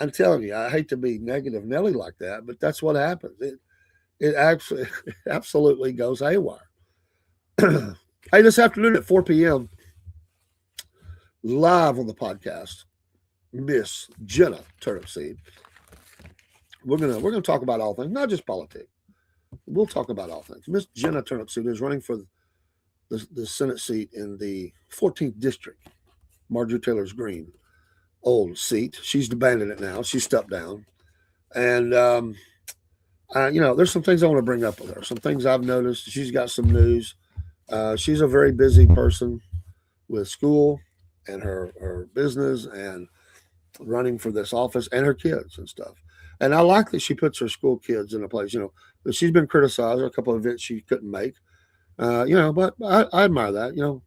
I'm telling you, I hate to be negative Nelly like that, but that's what happens. It absolutely goes haywire. Hey, this afternoon at 4 p.m., live on the podcast, Miss Jenna Turnipseed. We're gonna talk about all things, not just politics. We'll talk about all things. Miss Jenna Turnipseed is running for the Senate seat in the 14th district, Marjorie Taylor's Green old seat. She's abandoned it now. She stepped down, and there's some things I want to bring up with her. Some things I've noticed. She's got some news. She's a very busy person with school and her business and running for this office and her kids and stuff. And I like that she puts her school kids in a place. She's been criticized for a couple of events she couldn't make. But I admire that.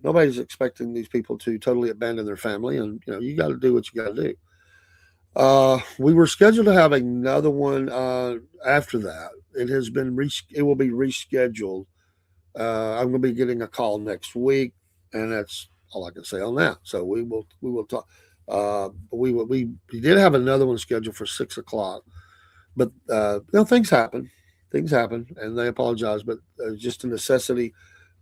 Nobody's expecting these people to totally abandon their family, and you got to do what you got to do. We were scheduled to have another one after that. It will be rescheduled. I'm going to be getting a call next week, and that's all I can say on that. So we will talk. We did have another one scheduled for 6:00, but things happen, and they apologize, but just a necessity.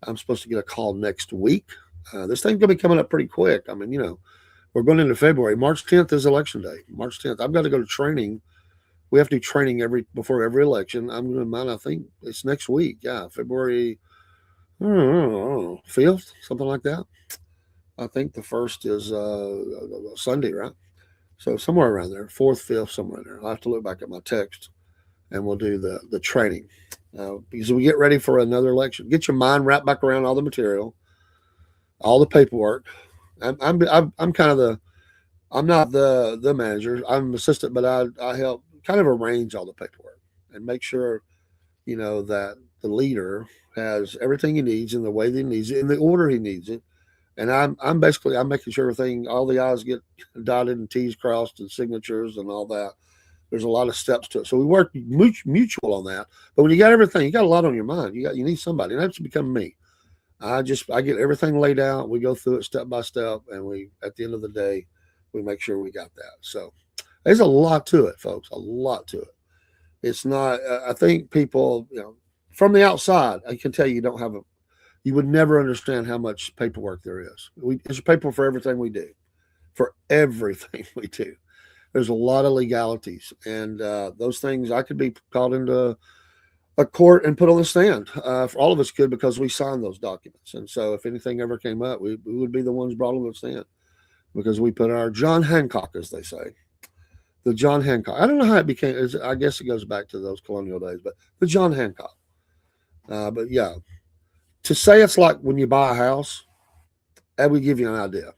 I'm supposed to get a call next week. This thing's going to be coming up pretty quick. I mean, we're going into February. March 10th is election day. March 10th. I've got to go to training. We have to do training before every election. I'm going to, I think it's next week. Yeah, February, I don't know, 5th, something like that. I think the 1st is Sunday, right? So somewhere around there, 4th, 5th, somewhere in there. I'll have to look back at my text, and we'll do the training. Because we get ready for another election. Get your mind wrapped back around all the material, all the paperwork. I'm kind of I'm not the manager. I'm an assistant, but I help kind of arrange all the paperwork and make sure that the leader has everything he needs in the way that he needs it, in the order he needs it. And I'm making sure everything, all the I's get dotted and T's crossed and signatures and all that. There's a lot of steps to it, so we work mutual on that. But when you got everything, you got a lot on your mind. You need somebody, and that's become me. I get everything laid out. We go through it step by step, and we at the end of the day, we make sure we got that. So there's a lot to it, folks. A lot to it. It's not. I think people, from the outside, I can tell you don't have a. You would never understand how much paperwork there is. There's paper for everything we do, for everything we do. There's a lot of legalities, and those things I could be called into a court and put on the stand. For all of us could, because we signed those documents. And so if anything ever came up, we would be the ones brought on the stand because we put our John Hancock, as they say, the John Hancock. I don't know how it became. I guess it goes back to those colonial days, but the John Hancock. But yeah, to say it's like when you buy a house, that would give you an idea.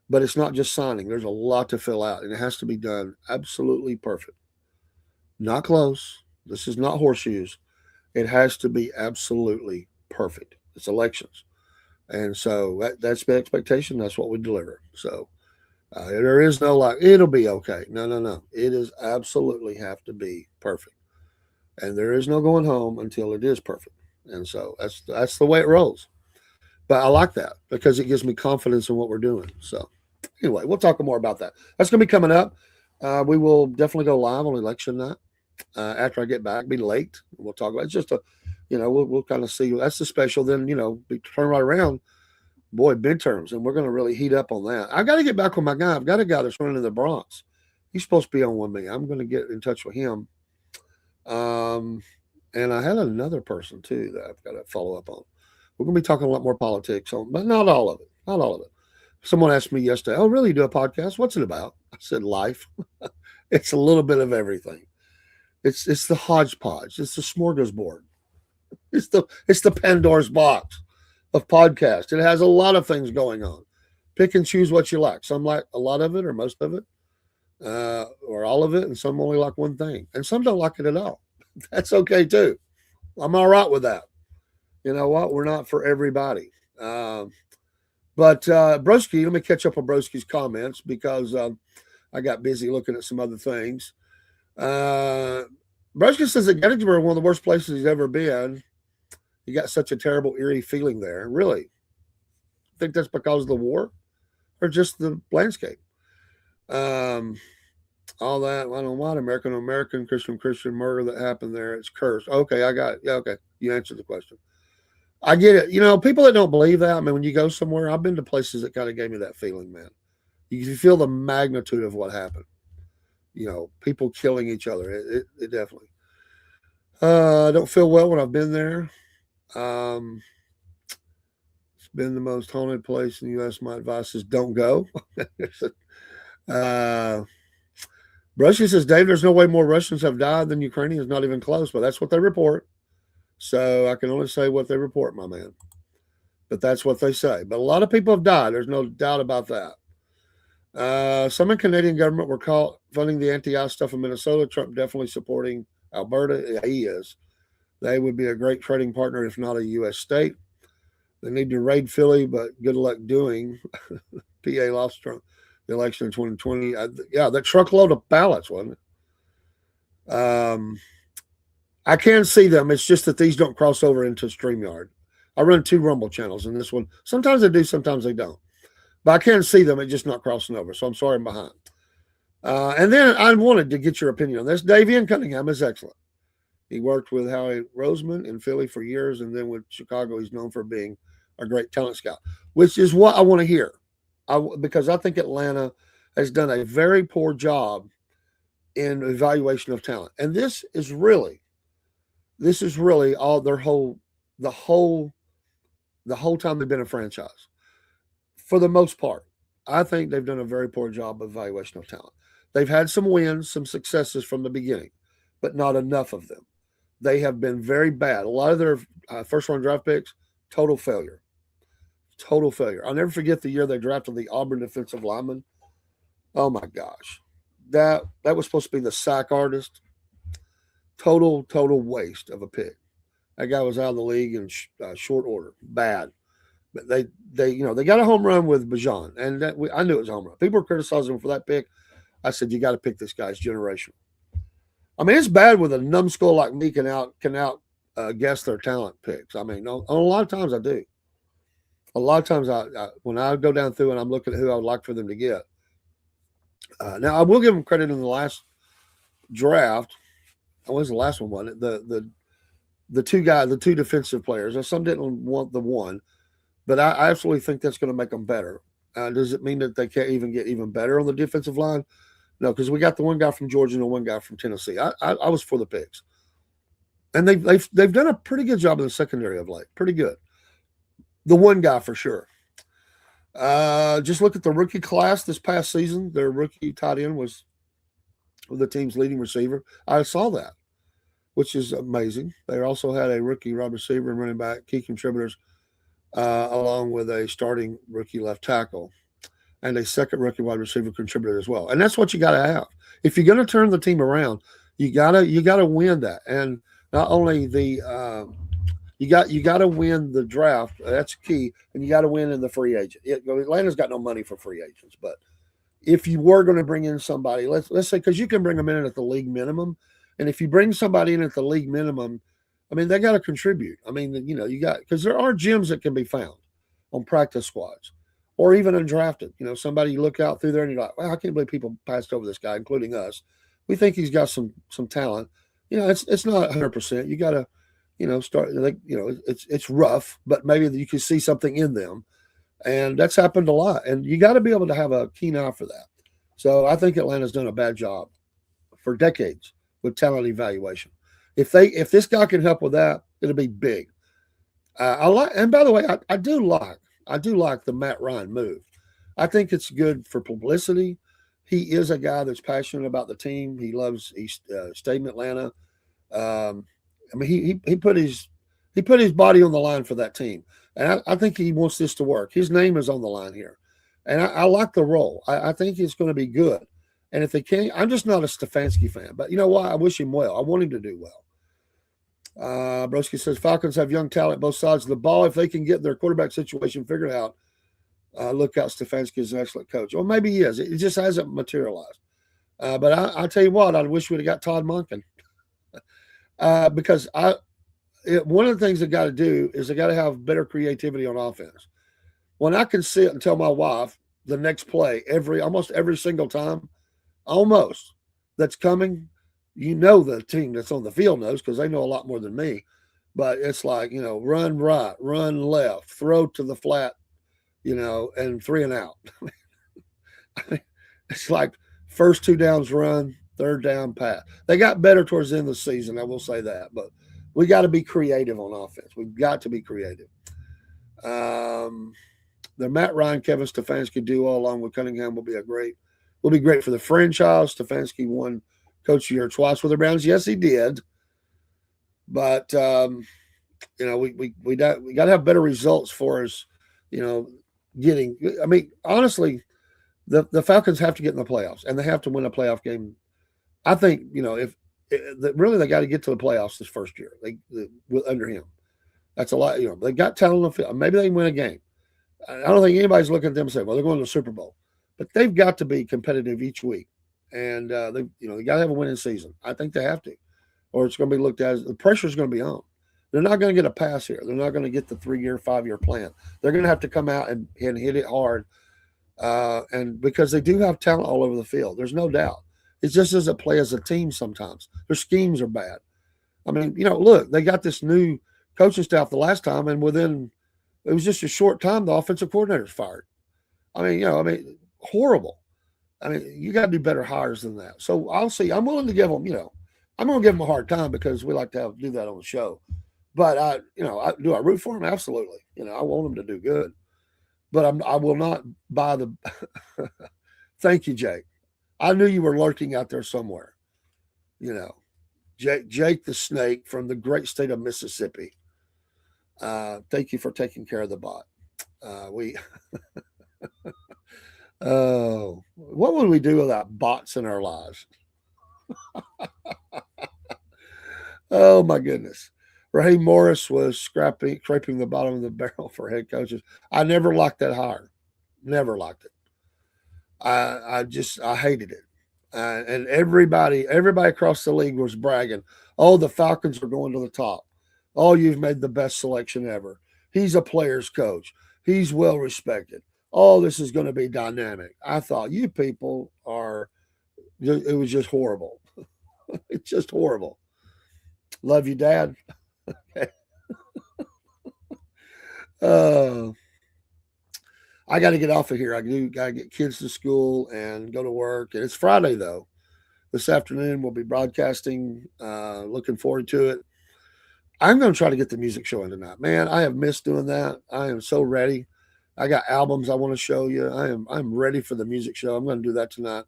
But it's not just signing. There's a lot to fill out, and it has to be done absolutely perfect. Not close. This is not horseshoes. It has to be absolutely perfect. It's elections. And so that's the expectation. That's what we deliver. So there is no like, it'll be okay. No, no, no. It is absolutely have to be perfect. And there is no going home until it is perfect. And so that's the way it rolls. But I like that because it gives me confidence in what we're doing. So anyway, we'll talk more about that. That's going to be coming up. We will definitely go live on election night after I get back. Be late. We'll talk about it. It's just a, we'll kind of see. That's the special. Then we turn right around. Boy, midterms, and we're going to really heat up on that. I've got to get back with my guy. I've got a guy that's running in the Bronx. He's supposed to be on with me. I'm going to get in touch with him. And I had another person too that I've got to follow up on. We're going to be talking a lot more politics on, but not all of it. Not all of it. Someone asked me yesterday, "Oh, really? You do a podcast? What's it about?" I said, "Life." It's a little bit of everything. It's the hodgepodge. It's the smorgasbord. It's the Pandora's box of podcast. It has a lot of things going on. Pick and choose what you like. Some like a lot of it or most of it, or all of it, and some only like one thing, and some don't like it at all. That's okay too. I'm all right with that. You know what? We're not for everybody. But Broski, let me catch up on Broski's comments because I got busy looking at some other things. Uh, Broski says that Gettysburg, one of the worst places he's ever been. He got such a terrible, eerie feeling there. Really? Think that's because of the war or just the landscape? Um, all that. I don't know what American, Christian murder that happened there. It's cursed. Okay, I got it. Yeah, okay. You answered the question. I get it. People that don't believe that, I mean, when you go somewhere, I've been to places that kind of gave me that feeling, man. You feel the magnitude of what happened. People killing each other. It definitely. I don't feel well when I've been there. Um, it's been the most haunted place in the U.S. My advice is don't go. uh, Russia says, Dave, there's no way more Russians have died than Ukrainians. Not even close, but that's what they report. So I can only say what they report, my man. But that's what they say. But a lot of people have died. There's no doubt about that. Some in Canadian government were caught funding the anti-ICE stuff in Minnesota. Trump definitely supporting Alberta. Yeah, he is. They would be a great trading partner, if not a U.S. state. They need to raid Philly, but good luck doing. PA lost Trump the election in 2020. Yeah, that truckload of ballots, wasn't it? I can see them. It's just that these don't cross over into StreamYard. I run 2 Rumble channels, and this one, sometimes they do, sometimes they don't. But I can see them. It's just not crossing over. So I'm sorry I'm behind. And then I wanted to get your opinion on this. Davian Cunningham is excellent. He worked with Howie Roseman in Philly for years, and then with Chicago, he's known for being a great talent scout, which is what I want to hear. Because I think Atlanta has done a very poor job in evaluation of talent. And this is really all the whole time they've been a franchise. For the most part, I think they've done a very poor job of evaluation of talent. They've had some wins, some successes from the beginning, but not enough of them. They have been very bad. A lot of their first-round draft picks, total failure. Total failure. I'll never forget the year they drafted the Auburn defensive lineman. Oh my gosh, that was supposed to be the sack artist. Total waste of a pick. That guy was out of the league in short order. Bad. But they got a home run with Bajan, and I knew it was a home run. People were criticizing him for that pick. I said, you got to pick this guy's generation. I mean, it's bad with a numbskull like me can out guess their talent picks. I mean, a lot of times I do. A lot of times when I go down through and I'm looking at who I would like for them to get. Now I will give them credit in the last draft. What was the last one? Wasn't it? The two defensive players. Now, some didn't want the one, but I absolutely think that's going to make them better. Does it mean that they can't even get even better on the defensive line? No, because we got the one guy from Georgia and the one guy from Tennessee. I was for the picks, and they've done a pretty good job in the secondary of late. Pretty good. The one guy for sure. Just look at the rookie class this past season. Their rookie tight end was the team's leading receiver. I saw that, which is amazing. They also had a rookie wide receiver and running back, key contributors, along with a starting rookie left tackle and a second rookie wide receiver contributor as well. And that's what you got to have if you're going to turn the team around. You gotta win that, and not only the you got to win the draft. That's key, and you got to win in the free agent. Atlanta's got no money for free agents, but if you were going to bring in somebody, let's say because you can bring them in at the league minimum, and if you bring somebody in at the league minimum, I mean they got to contribute. I mean you got because there are gems that can be found on practice squads or even undrafted. Somebody you look out through there and you're like, well, I can't believe people passed over this guy, including us. We think he's got some talent. It's not 100%. You got to start like it's rough, but maybe you can see something in them, and that's happened a lot. And you got to be able to have a keen eye for that. So I think Atlanta's done a bad job for decades with talent evaluation. If this guy can help with that, it'll be big. I like, and by the way, I do like the Matt Ryan move. I think it's good for publicity. He is a guy that's passionate about the team. He loves East State in Atlanta. Um, I mean, he put his body on the line for that team, and I think he wants this to work. His name is on the line here, and I like the role. I think it's going to be good. And if they can't, I'm just not a Stefanski fan, but you know what? I wish him well. I want him to do well. Broski says Falcons have young talent both sides of the ball. If they can get their quarterback situation figured out, look out. Stefanski is an excellent coach. Well, maybe he is. It just hasn't materialized. But I tell you what, I wish we'd have got Todd Monken because one of the things they got to do is they got to have better creativity on offense. When I can sit and tell my wife the next play almost every single time, almost that's coming, the team that's on the field knows because they know a lot more than me. But it's like run right, run left, throw to the flat, and 3 and out. It's like first 2 downs run, third down pass. They got better towards the end of the season, I will say that. But we got to be creative on offense. We've got to be creative. Um, the Matt Ryan, Kevin Stefanski duo along with Cunningham will be great for the franchise. Stefanski won Coach of the Year twice with the Browns. Yes, he did. But we got to have better results for us. Getting. I mean, honestly, the Falcons have to get in the playoffs and they have to win a playoff game. I think if really they got to get to the playoffs this first year. Under him, that's a lot. They got talent on the field. Maybe they can win a game. I don't think anybody's looking at them and saying, "Well, they're going to the Super Bowl," but they've got to be competitive each week, and they got to have a winning season. I think they have to, or it's going to be looked at as the pressure is going to be on. They're not going to get a pass here. They're not going to get the 3-year, 5-year plan. They're going to have to come out and hit it hard, and because they do have talent all over the field, there's no doubt. It just doesn't play as a team sometimes. Their schemes are bad. I mean, look, they got this new coaching staff the last time, and within it was just a short time the offensive coordinator's fired. Horrible. I mean, you got to do better hires than that. So I'll see. I'm willing to give them, I'm going to give them a hard time because we like to do that on the show. But do I root for them? Absolutely. I want them to do good. But I will not buy the. Thank you, Jake. I knew you were lurking out there somewhere. Jake the Snake from the great state of Mississippi. Thank you for taking care of the bot. Oh, what would we do without bots in our lives? Oh my goodness. Raheem Morris was scraping the bottom of the barrel for head coaches. I never liked that hire. Never liked it. I hated it. And everybody across the league was bragging. Oh, the Falcons are going to the top. Oh, you've made the best selection ever. He's a player's coach. He's well respected. Oh, this is going to be dynamic. I thought you people are. It was just horrible. It's just horrible. Love you, Dad. uh, I got to get off of here. I do got to get kids to school and go to work. And it's Friday though. This afternoon we'll be broadcasting. Looking forward to it. I'm going to try to get the music show in tonight. Man, I have missed doing that. I am so ready. I got albums I want to show you. I'm ready for the music show. I'm going to do that tonight.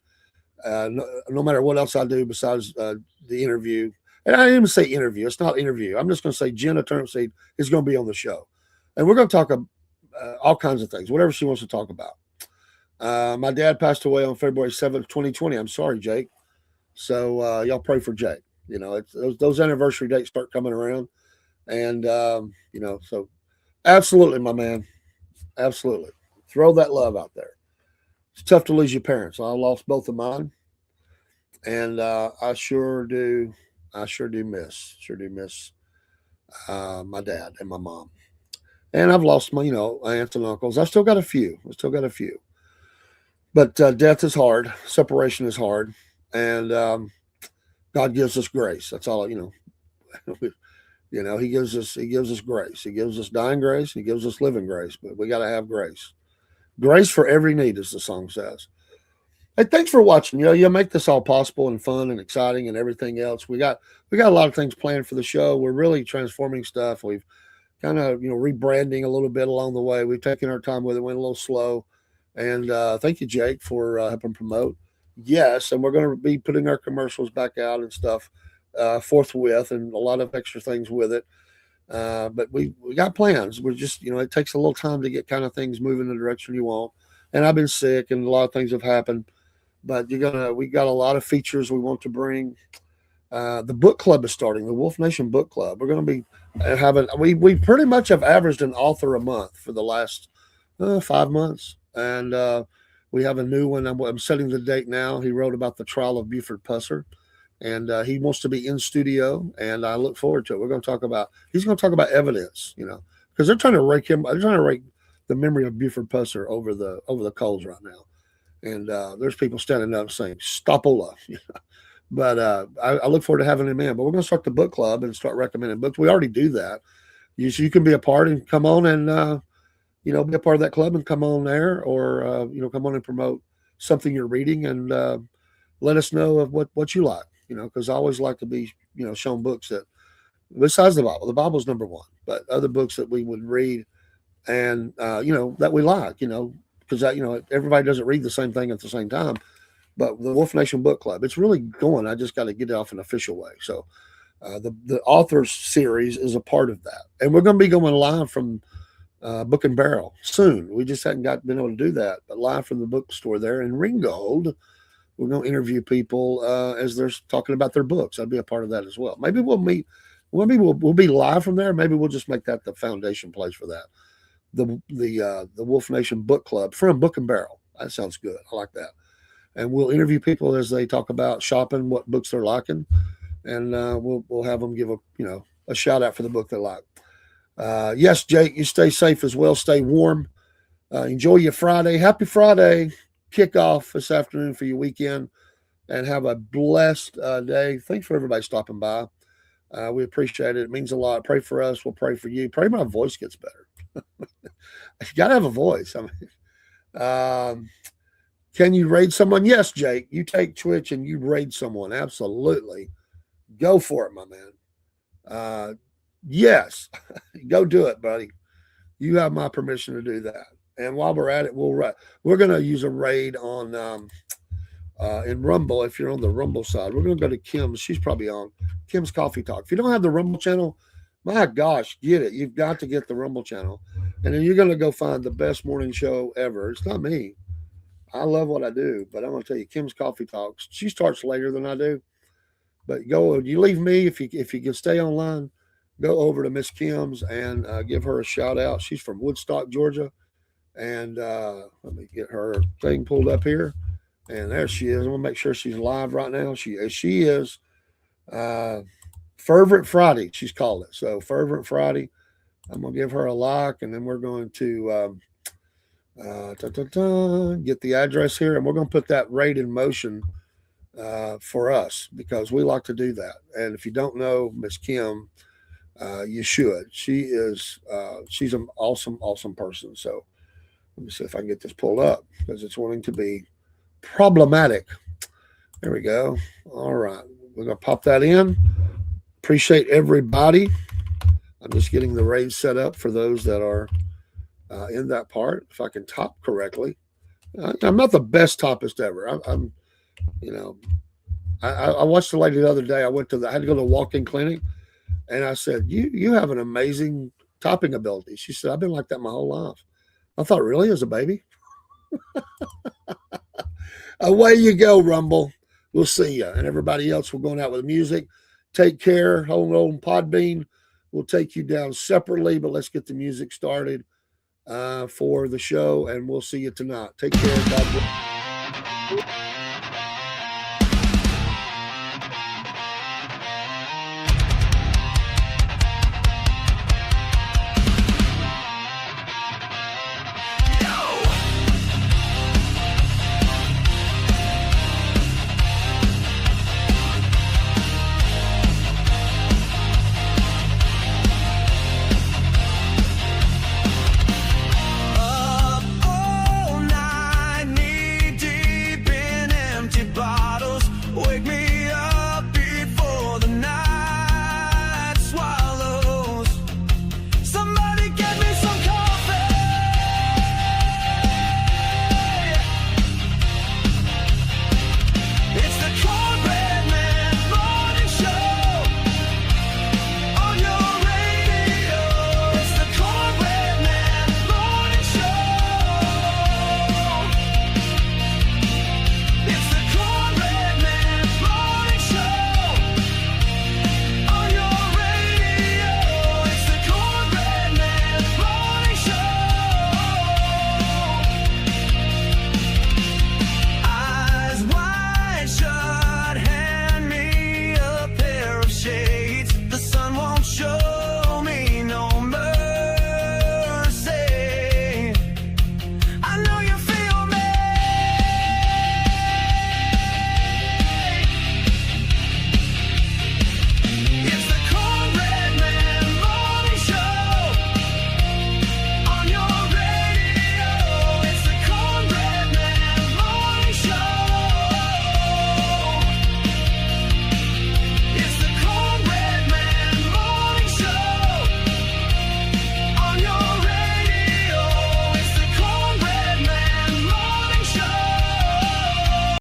No matter what else I do besides the interview. And I didn't even say interview. It's not interview. I'm just going to say Jenna Turnipseed is going to be on the show. And we're going to talk all kinds of things, whatever she wants to talk about. My dad passed away on February 7th, 2020. I'm sorry, Jake. So y'all pray for Jake. You know, it's those anniversary dates start coming around. And, so absolutely, my man. Absolutely. Throw that love out there. It's tough to lose your parents. I lost both of mine. And I sure do. Sure do miss my dad and my mom. And I've lost my, aunts and uncles. I still got a few. But death is hard. Separation is hard. And God gives us grace. That's all, he gives us grace. He gives us dying grace. He gives us living grace. But we got to have grace. Grace for every need, as the song says. Hey, thanks for watching. You make this all possible and fun and exciting and everything else. We got a lot of things planned for the show. We're really transforming stuff. We've kind of rebranding a little bit along the way. We've taken our time with it, went a little slow. And thank you, Jake, for helping promote. Yes, and we're going to be putting our commercials back out and stuff forthwith, and a lot of extra things with it. But we got plans. We're just it takes a little time to get kind of things moving in the direction you want. And I've been sick, and a lot of things have happened. But we got a lot of features we want to bring. The book club is starting, the Wolf Nation Book Club. We're going to be having we pretty much have averaged an author a month for the last 5 months, and we have a new one. I'm setting the date now. He wrote about the trial of Buford Pusser, and he wants to be in studio, and I look forward to it. He's going to talk about evidence, because they're trying to rake him. They're trying to rake the memory of Buford Pusser over the coals right now, and there's people standing up saying "Stopola," But I look forward to having him in. But we're going to start the book club and start recommending books. We already do that. So you can be a part and come on and be a part of that club and come on there, or come on and promote something you're reading, and let us know of what you like. Because I always like to be shown books that, besides the Bible. The Bible's number one, but other books that we would read and that we like. Because everybody doesn't read the same thing at the same time. But the Wolf Nation Book Club, it's really going. I just got to get it off an official way. So the authors series is a part of that, and we're going to be going live from Book and Barrel soon. We just hadn't been able to do that, but live from the bookstore there in Ringgold, we're going to interview people as they're talking about their books. I'd be a part of that as well. Maybe we'll meet. Maybe we'll be live from there. Maybe we'll just make that the foundation place for that. The Wolf Nation Book Club from Book and Barrel. That sounds good. I like that. And we'll interview people as they talk about shopping, what books they're liking, and we'll have them give a shout out for the book they like. Yes, Jake, you stay safe as well. Stay warm. Enjoy your Friday. Happy Friday kickoff this afternoon for your weekend, and have a blessed day. Thanks for everybody stopping by. We appreciate it. It means a lot. Pray for us. We'll pray for you. Pray my voice gets better. You got to have a voice. Can you raid someone? Yes, Jake. You take Twitch and you raid someone. Absolutely. Go for it, my man. Yes. Go do it, buddy. You have my permission to do that. And while we're at it, we're going to use a raid on in Rumble. If you're on the Rumble side, we're going to go to Kim's. She's probably on Kim's Coffee Talk. If you don't have the Rumble channel, my gosh, get it. You've got to get the Rumble channel. And then you're going to go find the best morning show ever. It's not me. I love what I do, but I'm going to tell you, Kim's Coffee Talks, she starts later than I do. But go, you leave me if you can stay online, go over to Miss Kim's and give her a shout out. She's from Woodstock, Georgia, and let me get her thing pulled up here. And there she is. I'm gonna make sure she's live right now. She is uh, Fervent Friday. She's called it so Fervent Friday. I'm gonna give her a like, and then we're going to get the address here, and we're gonna put that rate in motion for us because we like to do that. And if you don't know Miss Kim, you should. She's an awesome, awesome person. So let me see if I can get this pulled up because it's wanting to be problematic. There we go. All right, we're gonna pop that in. Appreciate everybody. I'm just getting the raise set up for those that are in that part. If I can top correctly, I'm not the best topist ever. I'm you know, I watched the lady the other day. I had to go to a walk-in clinic, and I said, "You have an amazing topping ability." She said, "I've been like that my whole life." I thought, "Really, as a baby?" Away you go, Rumble. We'll see you, and everybody else. We're going out with music. Take care. Hold on, Podbean. We'll take you down separately, but let's get the music started for the show, and we'll see you tonight. Take care. God bless.